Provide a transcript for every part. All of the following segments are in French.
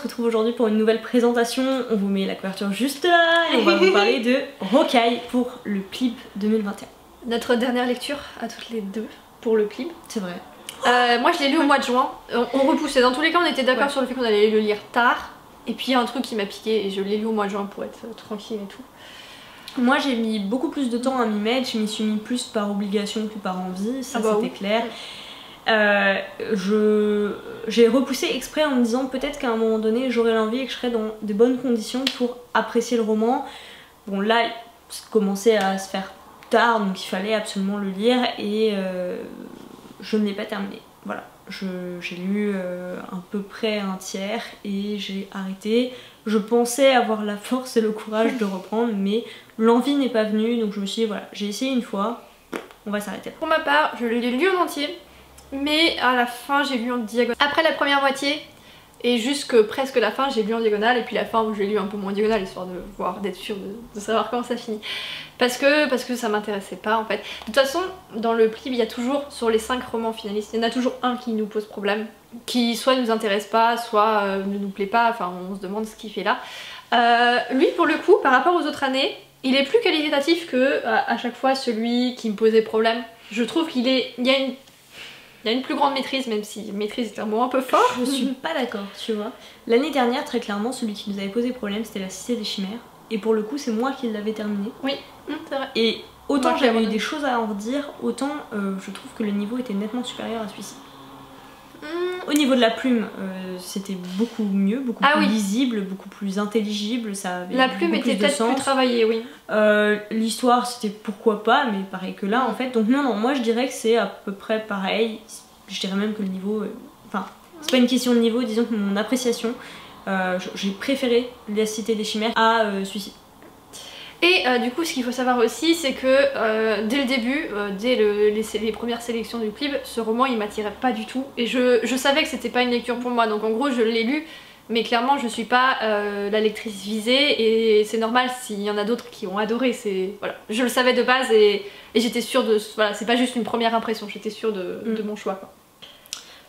retrouve aujourd'hui pour une nouvelle présentation. On vous met la couverture juste là et on va vous parler de Rocaille pour le Plib 2021. Notre dernière lecture à toutes les deux pour le Plib. C'est vrai. Moi je l'ai lu au mois de juin, on repoussait. Dans tous les cas on était d'accord sur le fait qu'on allait le lire tard. Et puis il y a un truc qui m'a piqué et je l'ai lu au mois de juin pour être tranquille et tout. Moi j'ai mis beaucoup plus de temps à m'y mettre, je m'y suis mis plus par obligation que par envie, ça c'était clair. J'ai repoussé exprès en me disant peut-être qu'à un moment donné j'aurai l'envie et que je serai dans de bonnes conditions pour apprécier le roman. Bon là ça commençait à se faire tard donc il fallait absolument le lire et je ne l'ai pas terminé. Voilà, j'ai lu à peu près un tiers et j'ai arrêté. Je pensais avoir la force et le courage de reprendre mais l'envie n'est pas venue donc je me suis dit voilà, j'ai essayé une fois, on va s'arrêter. Pour ma part, je l'ai lu en entier mais à la fin j'ai lu en diagonale. Après la première moitié et jusque presque la fin j'ai lu en diagonale et puis la fin où j'ai lu un peu moins en diagonale histoire de voir, d'être sûre de savoir comment ça finit. Parce que ça m'intéressait pas en fait. De toute façon dans le Plib il y a toujours sur les 5 romans finalistes, il y en a toujours un qui nous pose problème, qui soit nous intéresse pas, soit ne nous plaît pas, enfin on se demande ce qu'il fait là. Lui pour le coup par rapport aux autres années il est plus qualitatif que à chaque fois celui qui me posait problème. Je trouve qu'il y a une plus grande maîtrise, même si maîtrise est un mot un peu fort. Je suis pas d'accord, tu vois. L'année dernière, très clairement, celui qui nous avait posé problème, c'était la Cité des Chimères. Et pour le coup, c'est moi qui l'avais terminé. Oui, c'est vrai. Et autant j'avais eu des choses à en redire, autant je trouve que le niveau était nettement supérieur à celui-ci. Au niveau de la plume, c'était beaucoup mieux, beaucoup plus lisible, beaucoup plus intelligible. Ça avait la plume était peut-être plus travaillée, oui. L'histoire, c'était pourquoi pas, mais pareil que là en fait. Donc non, moi je dirais que c'est à peu près pareil. Je dirais même que le niveau... Enfin, c'est pas une question de niveau, disons que mon appréciation, j'ai préféré La Cité des Chimères à celui-ci. Et du coup ce qu'il faut savoir aussi c'est que dès le début, dès les premières sélections du Plib, ce roman il m'attirait pas du tout et je savais que c'était pas une lecture pour moi donc en gros je l'ai lu mais clairement je suis pas la lectrice visée et c'est normal s'il y en a d'autres qui ont adoré, voilà. Je le savais de base et j'étais sûre de... Voilà, c'est pas juste une première impression, j'étais sûre de mon choix quoi.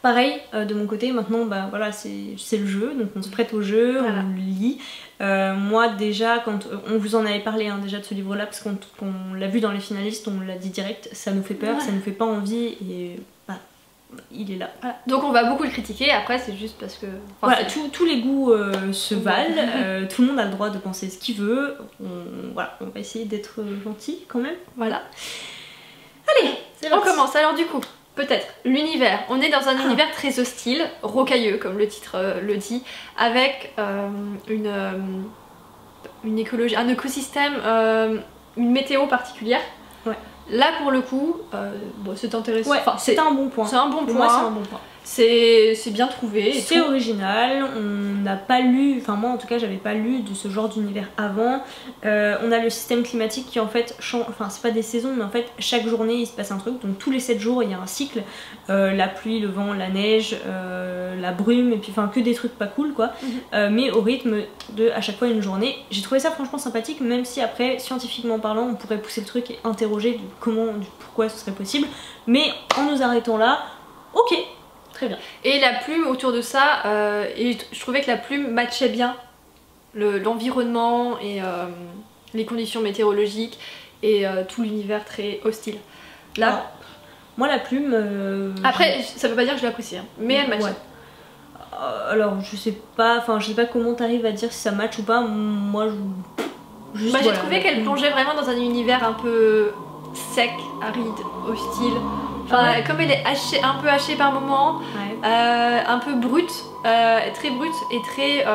Pareil de mon côté, maintenant bah voilà c'est le jeu, donc on se prête au jeu, voilà. On le lit. Moi déjà quand on vous en avait parlé hein, déjà de ce livre là parce qu'on l'a vu dans les finalistes, on l'a dit direct, ça nous fait peur, ça nous fait pas envie et bah, il est là. Voilà. Donc on va beaucoup le critiquer, après c'est juste parce que... Enfin, voilà, tous les goûts se valent, tout le monde a le droit de penser ce qu'il veut, voilà, on va essayer d'être gentil quand même. Voilà. Allez, on commence alors du coup. Peut-être. L'univers. On est dans un univers très hostile, rocailleux comme le titre le dit, avec une écologie, un écosystème, une météo particulière. Ouais. Là pour le coup, bon, c'est intéressant. Ouais, c'est un bon point. C'est un bon point. Pour moi c'est un bon point. C'est bien trouvé. C'est original, on n'a pas lu, enfin moi en tout cas j'avais pas lu de ce genre d'univers avant. On a le système climatique qui en fait change, enfin c'est pas des saisons mais en fait chaque journée il se passe un truc, donc tous les 7 jours il y a un cycle, la pluie, le vent, la neige, la brume et puis enfin que des trucs pas cool quoi, mais au rythme de à chaque fois une journée. J'ai trouvé ça franchement sympathique même si après scientifiquement parlant on pourrait pousser le truc et interroger du comment, du pourquoi ce serait possible, mais en nous arrêtant là, ok. Très bien. Et la plume autour de ça, et je trouvais que la plume matchait bien l'environnement et les conditions météorologiques et tout l'univers très hostile. Là, alors, moi la plume... après, ça veut pas dire que je l'apprécie, hein, mais elle matchait. Ouais. Alors je sais pas comment t'arrives à dire si ça match ou pas, moi je... Juste, j'ai trouvé qu'elle plongeait vraiment dans un univers un peu sec, aride, hostile. Enfin, comme elle est un peu hachée par moments, un peu brute, très brute et très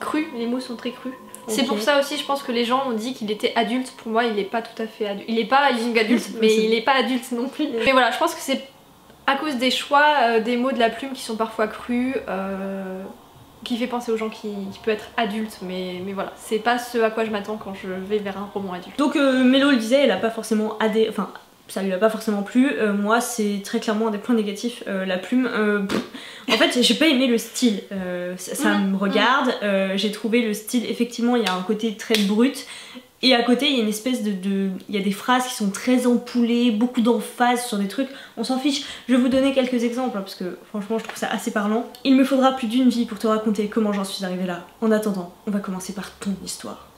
crue, les mots sont très crus. Okay. C'est pour ça aussi je pense que les gens ont dit qu'il était adulte, pour moi il est pas tout à fait adulte. Il est pas young adulte mais il est pas adulte non plus. Mais voilà, je pense que c'est à cause des choix des mots de la plume qui sont parfois crus, qui fait penser aux gens qui peut être adulte, mais voilà, c'est pas ce à quoi je m'attends quand je vais vers un roman adulte. Donc Mélo le disait, elle a pas forcément ça lui a pas forcément plu, moi c'est très clairement un des points négatifs, la plume. En fait j'ai pas aimé le style, ça me regarde, j'ai trouvé le style, effectivement il y a un côté très brut, Et à côté, il y a une espèce il y a des phrases qui sont très empoulées, beaucoup d'emphase sur des trucs, on s'en fiche. Je vais vous donner quelques exemples, hein, parce que franchement, je trouve ça assez parlant. Il me faudra plus d'une vie pour te raconter comment j'en suis arrivée là. En attendant, on va commencer par ton histoire.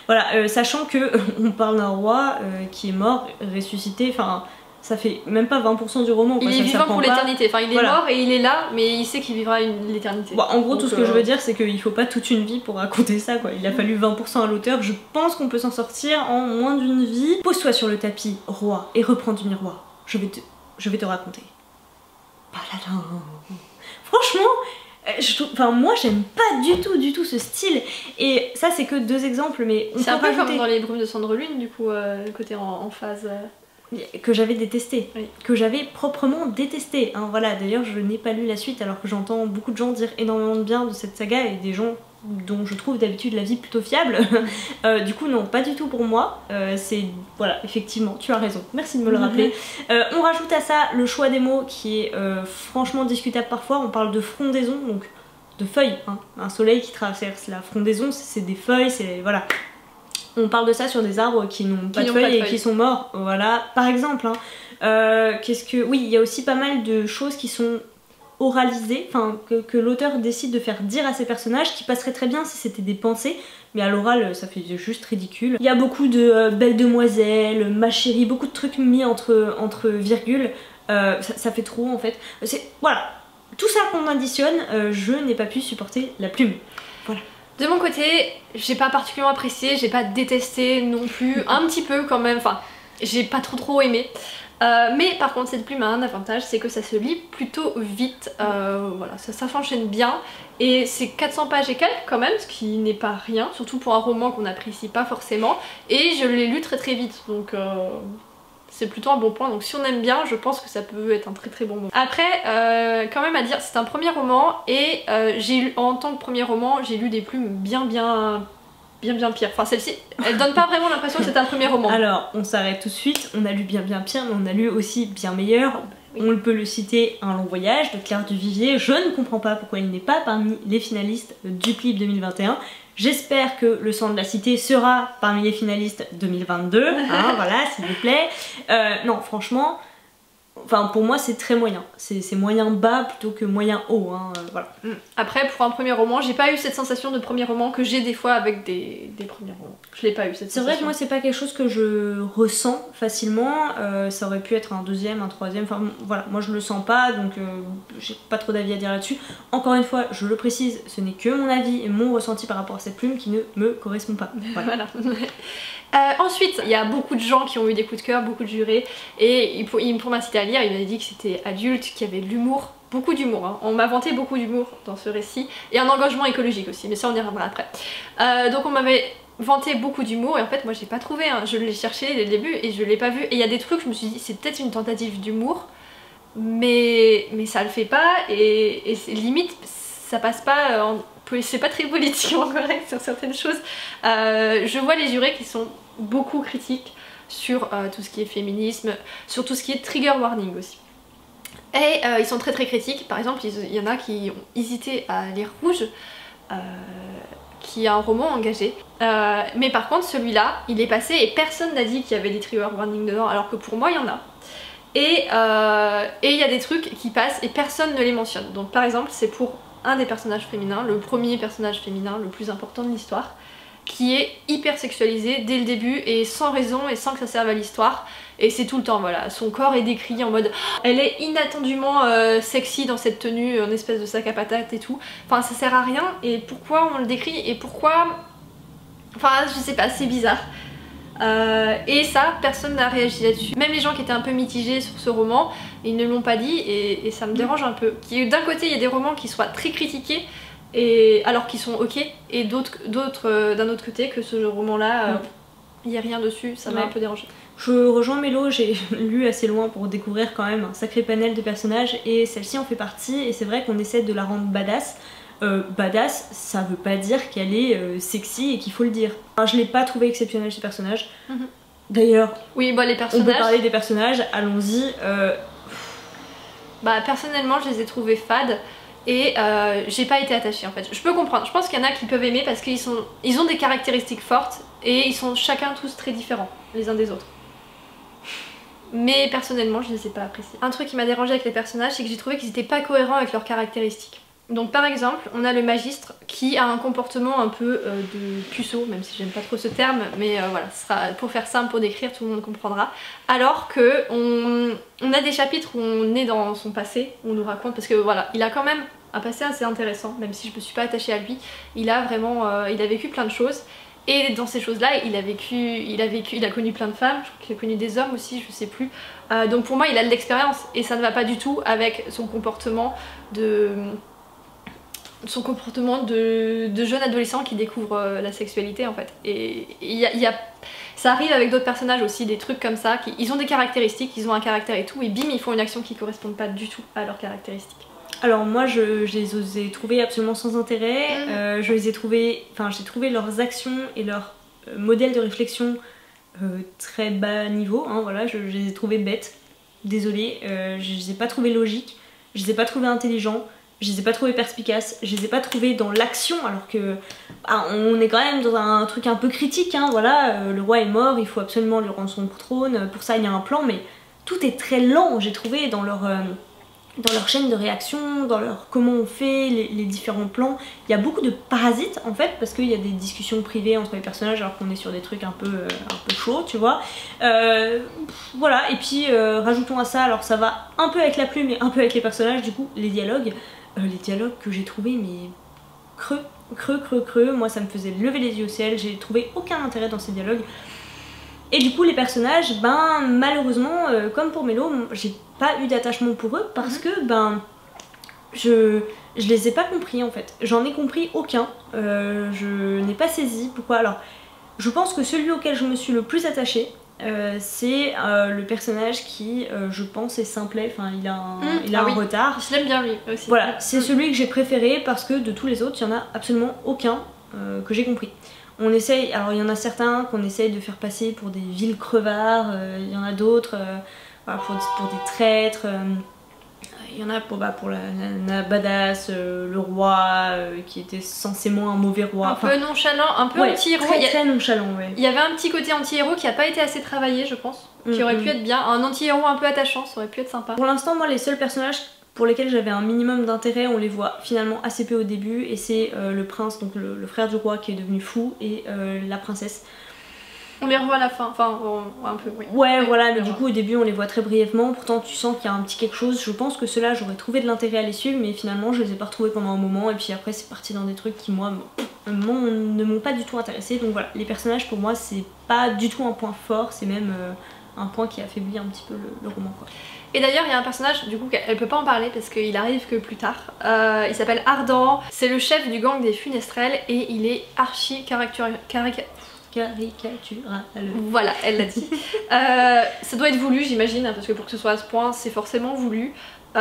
Voilà, sachant que on parle d'un roi qui est mort, ressuscité, enfin... Ça fait même pas 20% du roman. Quoi. Il est vivant pour l'éternité, enfin il est mort et il est là, mais il sait qu'il vivra l'éternité. Bon, en gros, tout ce que je veux dire, c'est qu'il faut pas toute une vie pour raconter ça, quoi. Il a fallu 20% à l'auteur, je pense qu'on peut s'en sortir en moins d'une vie. Pose-toi sur le tapis, roi, et reprends du miroir. Je vais te raconter. Franchement, enfin moi j'aime pas du tout ce style, et ça c'est que 2 exemples, mais on peut c'est un peu rajouter... comme dans les brumes de Cendrelune, du coup, le côté en phase... que j'avais détesté, oui. Que j'avais proprement détesté, hein, voilà. D'ailleurs je n'ai pas lu la suite alors que j'entends beaucoup de gens dire énormément de bien de cette saga et des gens dont je trouve d'habitude la vie plutôt fiable. Du coup non, pas du tout pour moi, c'est... Voilà, effectivement, tu as raison, merci de me le rappeler. On rajoute à ça le choix des mots qui est franchement discutable parfois. On parle de frondaison, donc de feuilles, hein. Un soleil qui traverse la frondaison, c'est des feuilles, c'est... voilà. On parle de ça sur des arbres qui n'ont pas de feuilles et qui sont morts, voilà, par exemple. Hein. Oui, il y a aussi pas mal de choses qui sont oralisées, enfin que l'auteur décide de faire dire à ses personnages, qui passeraient très bien si c'était des pensées, mais à l'oral ça fait juste ridicule. Il y a beaucoup de belle demoiselle, ma chérie, beaucoup de trucs mis entre virgules, ça fait trop en fait. Voilà, tout ça qu'on additionne, je n'ai pas pu supporter la plume. Voilà. De mon côté, j'ai pas particulièrement apprécié, j'ai pas détesté non plus, un petit peu quand même, enfin j'ai pas trop aimé. Mais par contre cette plume a un avantage, c'est que ça se lit plutôt vite, voilà, ça s'enchaîne bien, et c'est 400 pages et quelques quand même, ce qui n'est pas rien, surtout pour un roman qu'on n'apprécie pas forcément, et je l'ai lu très vite, donc c'est plutôt un bon point. Donc si on aime bien, je pense que ça peut être un très bon moment. Après, quand même à dire, c'est un premier roman, et j'ai lu, en tant que premier roman, j'ai lu des plumes bien pire. Enfin celle-ci, elle donne pas vraiment l'impression que c'est un premier roman. Alors on s'arrête tout de suite, on a lu bien pire, mais on a lu aussi bien meilleur. Oui. On peut le citer, Un long voyage de Claire Duvivier. Je ne comprends pas pourquoi il n'est pas parmi les finalistes du clip 2021. J'espère que Le sang de la cité sera parmi les finalistes 2022, hein, voilà, s'il vous plaît. Non, franchement, enfin pour moi c'est très moyen, c'est moyen bas plutôt que moyen haut, hein, voilà. Après pour un premier roman, j'ai pas eu cette sensation de premier roman que j'ai des fois avec des premiers romans. Je l'ai pas eu cette sensation. C'est vrai que moi c'est pas quelque chose que je ressens facilement, ça aurait pu être un deuxième, un troisième, enfin voilà, moi je le sens pas, donc j'ai pas trop d'avis à dire là-dessus. Encore une fois, je le précise, ce n'est que mon avis et mon ressenti par rapport à cette plume qui ne me correspond pas. Voilà. Ensuite, il y a beaucoup de gens qui ont eu des coups de cœur, beaucoup de jurés, et pour m'inciter à lire, il m'a dit que c'était adulte, qu'il y avait de l'humour, beaucoup d'humour, hein. On m'a vanté beaucoup d'humour dans ce récit, et un engagement écologique aussi, mais ça on y reviendra après. Donc on m'avait vanté beaucoup d'humour, et en fait moi j'ai pas trouvé, hein. Je l'ai cherché dès le début et je l'ai pas vu, et il y a des trucs, je me suis dit c'est peut-être une tentative d'humour, mais ça le fait pas, et limite ça passe pas c'est pas très politiquement correct sur certaines choses. Je vois les jurés qui sont beaucoup critiques sur tout ce qui est féminisme, sur tout ce qui est trigger warning aussi. Et ils sont très critiques. Par exemple, il y en a qui ont hésité à lire Rouge, qui est un roman engagé. Mais par contre, celui-là, il est passé et personne n'a dit qu'il y avait des trigger warning dedans, alors que pour moi, il y en a. Et il y a des trucs qui passent et personne ne les mentionne. Donc par exemple, c'est pour un des personnages féminins, le premier personnage féminin le plus important de l'histoire, qui est hyper sexualisé dès le début et sans raison et sans que ça serve à l'histoire, et c'est tout le temps, voilà, son corps est décrit en mode elle est inattendument sexy dans cette tenue, en espèce de sac à patates et tout, enfin ça sert à rien, et pourquoi on le décrit et pourquoi, enfin je sais pas, c'est bizarre. Et ça, personne n'a réagi là-dessus. Même les gens qui étaient un peu mitigés sur ce roman, ils ne l'ont pas dit, et ça me dérange un peu. D'un côté, il y a des romans qui soient très critiqués, alors qu'ils sont ok, et d'autres d'un autre côté, que ce roman-là, il n'y a rien dessus, ça m'a un peu dérangé. Je rejoins Mélo, j'ai lu assez loin pour découvrir quand même un sacré panel de personnages, et celle-ci en fait partie, et c'est vrai qu'on essaie de la rendre badass. Badass, ça veut pas dire qu'elle est sexy et qu'il faut le dire. Enfin, je l'ai pas trouvé exceptionnel ce personnage. D'ailleurs, oui, bah, les personnages... on peut parler des personnages, allons-y. Bah personnellement je les ai trouvés fades, et j'ai pas été attachée en fait. Je peux comprendre, je pense qu'il y en a qui peuvent aimer parce qu'ils ont des caractéristiques fortes et ils sont chacun tous très différents les uns des autres. Mais personnellement je les ai pas appréciés. Un truc qui m'a dérangé avec les personnages, c'est que j'ai trouvé qu'ils étaient pas cohérents avec leurs caractéristiques. Donc par exemple, on a le magistre qui a un comportement un peu de puceau, même si j'aime pas trop ce terme, mais voilà, ce sera pour faire simple, pour décrire, tout le monde comprendra. Alors que on a des chapitres où on est dans son passé, on nous raconte, parce que voilà, il a quand même un passé assez intéressant, même si je me suis pas attachée à lui. Il a vraiment, il a vécu plein de choses. Et dans ces choses-là, il a connu plein de femmes, je crois qu'il a connu des hommes aussi, je sais plus. Donc pour moi, il a de l'expérience et ça ne va pas du tout avec son comportement de jeune adolescent qui découvre la sexualité en fait. Et ça arrive avec d'autres personnages aussi, des trucs comme ça, ils ont des caractéristiques, ils ont un caractère et tout, et bim, ils font une action qui ne correspond pas du tout à leurs caractéristiques. Alors moi je les ai trouvés absolument sans intérêt, je les ai trouvés, enfin j'ai trouvé leurs actions et leurs modèles de réflexion très bas niveau, hein, voilà, je les ai trouvés bêtes, désolée, je les ai pas trouvés logiques, je les ai pas trouvés intelligents, je les ai pas trouvés perspicaces, je les ai pas trouvés dans l'action alors que bah, on est quand même dans un truc un peu critique, hein, voilà, le roi est mort, il faut absolument lui rendre son trône, pour ça il y a un plan, mais tout est très lent, j'ai trouvé dans leur chaîne de réaction, dans leur comment on fait, les différents plans. Il y a beaucoup de parasites en fait parce qu'il y a des discussions privées entre les personnages alors qu'on est sur des trucs un peu chauds, tu vois. Voilà, et puis rajoutons à ça, alors ça va un peu avec la plume et un peu avec les personnages, du coup les dialogues que j'ai trouvés mais creux, moi ça me faisait lever les yeux au ciel, j'ai trouvé aucun intérêt dans ces dialogues. Et du coup les personnages, ben malheureusement, comme pour Mélo, j'ai pas eu d'attachement pour eux parce que ben je les ai pas compris en fait. J'en ai compris aucun, je n'ai pas saisi pourquoi. Alors je pense que celui auquel je me suis le plus attachée, c'est le personnage qui je pense est simplet, enfin il a un retard. Je l'aime bien lui aussi. Voilà, c'est celui que j'ai préféré parce que de tous les autres, il y en a absolument aucun que j'ai compris. On essaye, alors il y en a certains qu'on essaye de faire passer pour des vils crevards, il y en a d'autres voilà, pour des traîtres, il y en a pour la badass, le roi qui était censément un mauvais roi. Un peu nonchalant, un peu anti-héros. Très nonchalant, ouais. Il y avait un petit côté anti-héros qui a pas été assez travaillé, je pense, qui aurait pu être bien. Un anti-héros un peu attachant, ça aurait pu être sympa. Pour l'instant, moi, les seuls personnages pour lesquels j'avais un minimum d'intérêt, on les voit finalement assez peu au début, et c'est le prince, donc le frère du roi qui est devenu fou, et la princesse. On les revoit à la fin, enfin un peu, oui. Ouais, voilà, mais du coup au début on les voit très brièvement, pourtant tu sens qu'il y a un petit quelque chose. Je pense que ceux-là j'aurais trouvé de l'intérêt à les suivre, mais finalement je les ai pas retrouvés pendant un moment, et puis après c'est parti dans des trucs qui moi ne m'ont pas du tout intéressé. Donc voilà, les personnages pour moi c'est pas du tout un point fort, c'est même un point qui affaiblit un petit peu le roman quoi. Et d'ailleurs il y a un personnage, du coup elle peut pas en parler parce qu'il arrive que plus tard, il s'appelle Ardent, c'est le chef du gang des Funestrelles et il est archi caricatural. Voilà, elle l'a dit. Ça doit être voulu j'imagine, parce que pour que ce soit à ce point c'est forcément voulu. Il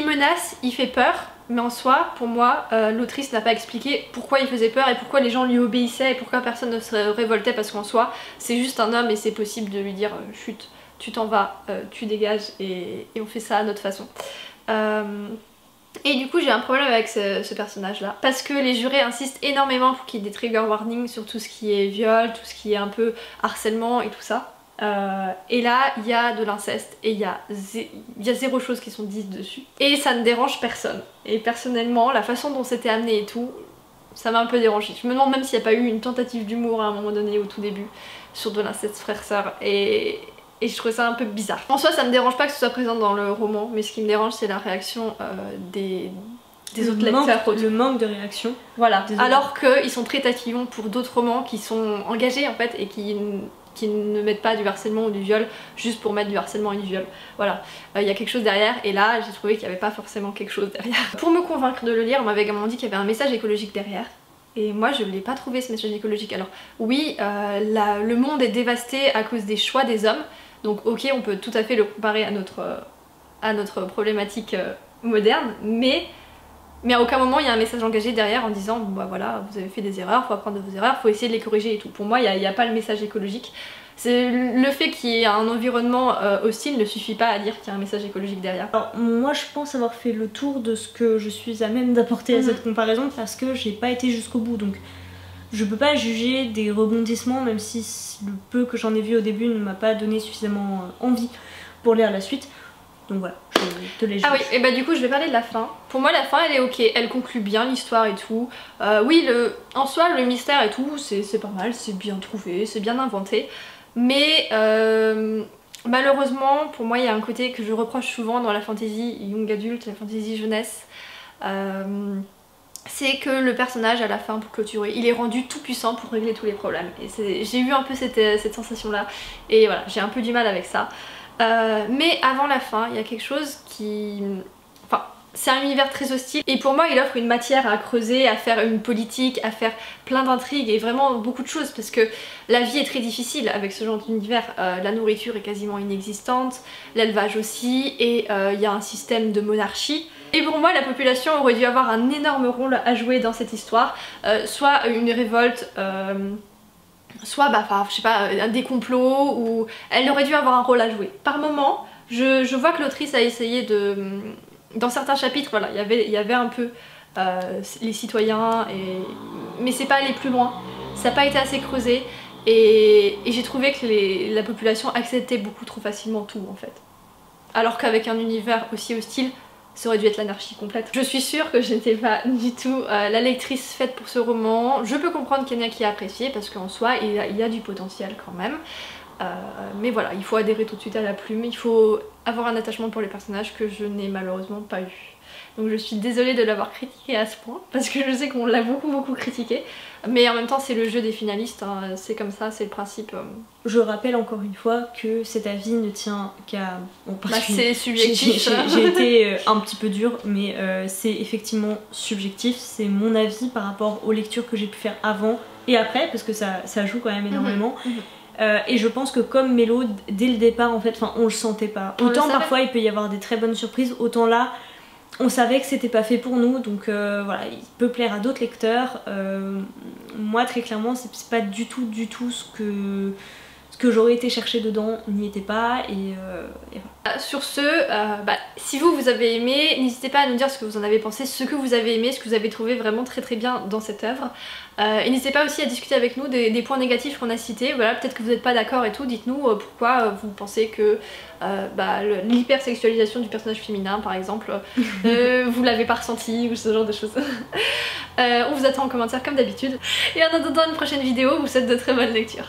menace, il fait peur, mais en soi pour moi l'autrice n'a pas expliqué pourquoi il faisait peur et pourquoi les gens lui obéissaient et pourquoi personne ne se révoltait, parce qu'en soi c'est juste un homme et c'est possible de lui dire chut, tu t'en vas, tu dégages et on fait ça à notre façon. Et du coup j'ai un problème avec ce personnage là parce que les jurés insistent énormément pour qu'il y ait des trigger warnings sur tout ce qui est viol, tout ce qui est un peu harcèlement et tout ça. Et là il y a de l'inceste et il y a zéro chose qui sont dites dessus. Et ça ne dérange personne. Et personnellement la façon dont c'était amené et tout, ça m'a un peu dérangée. Je me demande même s'il n'y a pas eu une tentative d'humour à un moment donné au tout début sur de l'inceste frère-sœur et je trouvais ça un peu bizarre. En soi ça me dérange pas que ce soit présent dans le roman, mais ce qui me dérange c'est la réaction des autres lecteurs. Le manque de réaction. Voilà, alors qu'ils sont très tatillons pour d'autres romans qui sont engagés en fait et qui ne mettent pas du harcèlement ou du viol juste pour mettre du harcèlement et du viol. Voilà, il y a quelque chose derrière et là j'ai trouvé qu'il n'y avait pas forcément quelque chose derrière. Pour me convaincre de le lire, on m'avait également dit qu'il y avait un message écologique derrière. Et moi je ne l'ai pas trouvé ce message écologique. Alors oui, le monde est dévasté à cause des choix des hommes. Donc ok, on peut tout à fait le comparer à notre problématique moderne, mais à aucun moment il y a un message engagé derrière en disant bon bah voilà, vous avez fait des erreurs, faut apprendre de vos erreurs, faut essayer de les corriger et tout. Pour moi il n'y a pas le message écologique. Le fait qu'il y ait un environnement hostile ne suffit pas à dire qu'il y a un message écologique derrière. Alors moi je pense avoir fait le tour de ce que je suis à même d'apporter à cette comparaison parce que j'ai pas été jusqu'au bout, donc je peux pas juger des rebondissements même si le peu que j'en ai vu au début ne m'a pas donné suffisamment envie pour lire la suite. Donc voilà, je te les juge. Ah oui, et bah du coup je vais parler de la fin. Pour moi la fin elle est ok, elle conclut bien l'histoire et tout. Oui, en soi le mystère et tout c'est pas mal, c'est bien trouvé, c'est bien inventé. Mais malheureusement pour moi il y a un côté que je reproche souvent dans la fantasy young adulte, la fantasy jeunesse. C'est que le personnage à la fin pour clôturer, il est rendu tout puissant pour régler tous les problèmes. Et j'ai eu un peu cette sensation là. Et voilà, j'ai un peu du mal avec ça. Mais avant la fin, il y a quelque chose qui... Enfin, c'est un univers très hostile et pour moi il offre une matière à creuser, à faire une politique, à faire plein d'intrigues et vraiment beaucoup de choses parce que la vie est très difficile avec ce genre d'univers. La nourriture est quasiment inexistante, l'élevage aussi et il y a un système de monarchie. Et pour moi la population aurait dû avoir un énorme rôle à jouer dans cette histoire, soit une révolte... soit je sais pas, des complots, ou elle aurait dû avoir un rôle à jouer. Par moment, je vois que l'autrice a essayé de... Dans certains chapitres, voilà, il y avait un peu les citoyens, mais c'est pas allé plus loin. Ça n'a pas été assez creusé, et j'ai trouvé que la population acceptait beaucoup trop facilement tout en fait. Alors qu'avec un univers aussi hostile, ça aurait dû être l'anarchie complète. Je suis sûre que je n'étais pas du tout la lectrice faite pour ce roman. Je peux comprendre qu'il y en a qui a apprécié parce qu'en soi il y a du potentiel quand même. Mais voilà, il faut adhérer tout de suite à la plume, il faut avoir un attachement pour les personnages que je n'ai malheureusement pas eu. Donc je suis désolée de l'avoir critiqué à ce point, parce que je sais qu'on l'a beaucoup critiqué. Mais en même temps c'est le jeu des finalistes, hein, c'est comme ça, c'est le principe. Je rappelle encore une fois que cet avis ne tient qu'à... Bon, c'est subjectif. J'ai été un petit peu dure, mais c'est effectivement subjectif, c'est mon avis par rapport aux lectures que j'ai pu faire avant et après, parce que ça joue quand même énormément. Et je pense que comme Mélo, dès le départ en fait, on le sentait pas. Autant parfois il peut y avoir des très bonnes surprises, autant là on savait que c'était pas fait pour nous, donc voilà, il peut plaire à d'autres lecteurs. Moi très clairement c'est pas du tout ce que j'aurais été chercher dedans n'y était pas, et voilà. Sur ce, si vous avez aimé, n'hésitez pas à nous dire ce que vous en avez pensé, ce que vous avez aimé, ce que vous avez trouvé vraiment très bien dans cette œuvre. Et n'hésitez pas aussi à discuter avec nous des points négatifs qu'on a cités. Voilà, peut-être que vous n'êtes pas d'accord et tout, dites-nous pourquoi vous pensez que l'hypersexualisation du personnage féminin par exemple, vous l'avez pas ressenti ou ce genre de choses. On vous attend en commentaire comme d'habitude. Et en attendant une prochaine vidéo, on vous souhaite de très bonnes lectures.